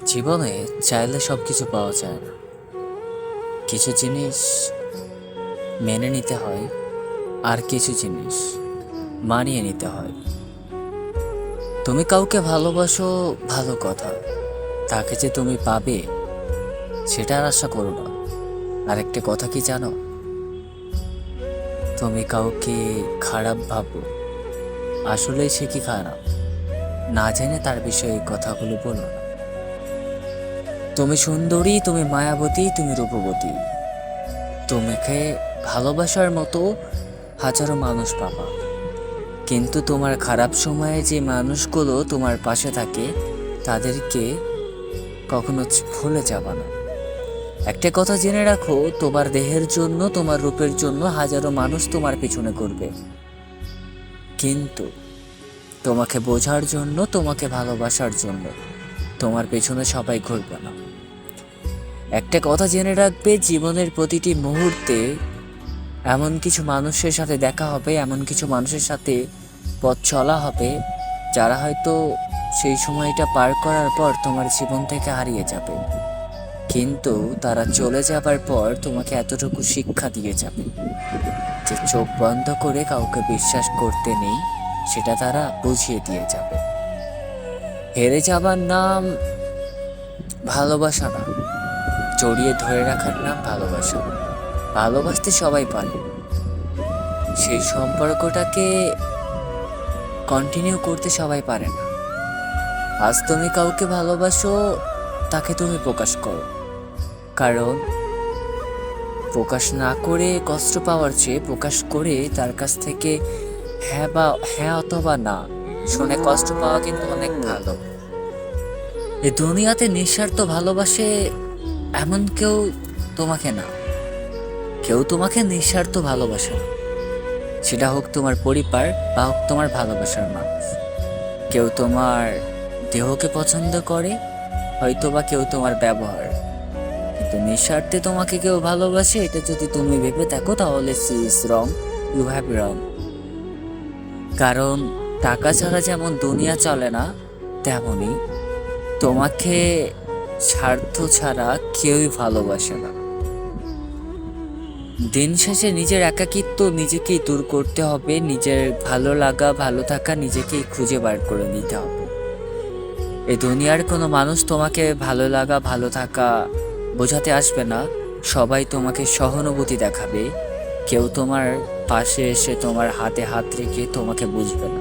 জীবনে চাইলে সব কিছু পাওয়া যায় না। কিছু জিনিস মেনে নিতে হয়, আর কিছু জিনিস মানিয়ে নিতে হয়। তুমি কাউকে ভালোবাসো, ভালো কথা। তাকে যে তুমি পাবে সেটার আশা করো না। আরেকটা কথা কি জানো? তুমি কাউকে খারাপ ভাবো, আসলে সে কি খারাপ না জেনে তার বিষয়ে এই কথাগুলো বলো না। তুমি সুন্দরী, তুমি মায়াবতী, তুমি রূপবতী। তোমাকে ভালোবাসার মতো হাজারো মানুষ পাবা, কিন্তু তোমার খারাপ সময়ে যে মানুষগুলো তোমার পাশে থাকে তাদেরকে কখনো ভুলে যাবা না। একটা কথা জেনে রাখো, তোমার দেহের জন্য, তোমার রূপের জন্য হাজারো মানুষ তোমার পিছনে ঘুরবে, কিন্তু তোমাকে বোঝার জন্য, তোমাকে ভালোবাসার জন্য তোমার পেছনে সবাই ঘুরবে না। একটা কথা জেনে রাখবে, জীবনের প্রতিটি মুহূর্তে এমন কিছু মানুষের সাথে দেখা হবে, এমন কিছু মানুষের সাথে পথ চলা হবে, যারা হয়তো সেই সময়টা পার করার পর তোমার জীবন থেকে হারিয়ে যাবে, কিন্তু তারা চলে যাবার পর তোমাকে এতটুকু শিক্ষা দিয়ে যাবে যে চোখ বন্ধ করে কাউকে বিশ্বাস করতে নেই, সেটা তারা বুঝিয়ে দিয়ে যাবে। হেরে যাবার নাম ভালোবাসা না, জড়িয়ে ধরে রাখার নাম ভালোবাসা। ভালোবাসতে সবাই পারে, সেই সম্পর্কটাকে কন্টিনিউ করতে সবাই পারে না। আজ তুমি কাউকে ভালোবাসো, তাকে তুমি প্রকাশ করো, কারণ প্রকাশ না করে কষ্ট পাওয়ার চেয়ে প্রকাশ করে তার কাছ থেকে হ্যাঁ অথবা না শুনে কষ্ট পাওয়া কিন্তু অনেক ভালো। এই দুনিয়াতে নিঃস্বার্থ ভালোবাসে এমন কেউ তোমাকে না, কেউ তোমাকে নিঃস্বার্থ ভালোবাসে না। সেটা হোক তোমার পরিবার বা হোক তোমার ভালোবাসার মানুষ। কেউ তোমার দেহকে পছন্দ করে, হয়তো বা কেউ তোমার ব্যবহার, কিন্তু নিঃস্বার্থে তোমাকে কেউ ভালোবাসে এটা যদি তুমি ভেবে থাকো তাহলে she is wrong, you have wrong. কারণ টাকা ছাড়া যেমন দুনিয়া চলে না, তেমনই তোমাকে স্বার্থ ছাড়া কেউই ভালোবাসে না। দিন শেষে নিজের একাকিত্ব নিজেকেই দূর করতে হবে, নিজের ভালো লাগা ভালো থাকা নিজেকেই খুঁজে বার করে নিতে হবে। এই দুনিয়ার কোনো মানুষ তোমাকে ভালো লাগা ভালো থাকা বোঝাতে আসবে না, সবাই তোমাকে সহানুভূতি দেখাবে, কেউ তোমার পাশে এসে তোমার হাতে হাত রেখে তোমাকে বুঝবে না।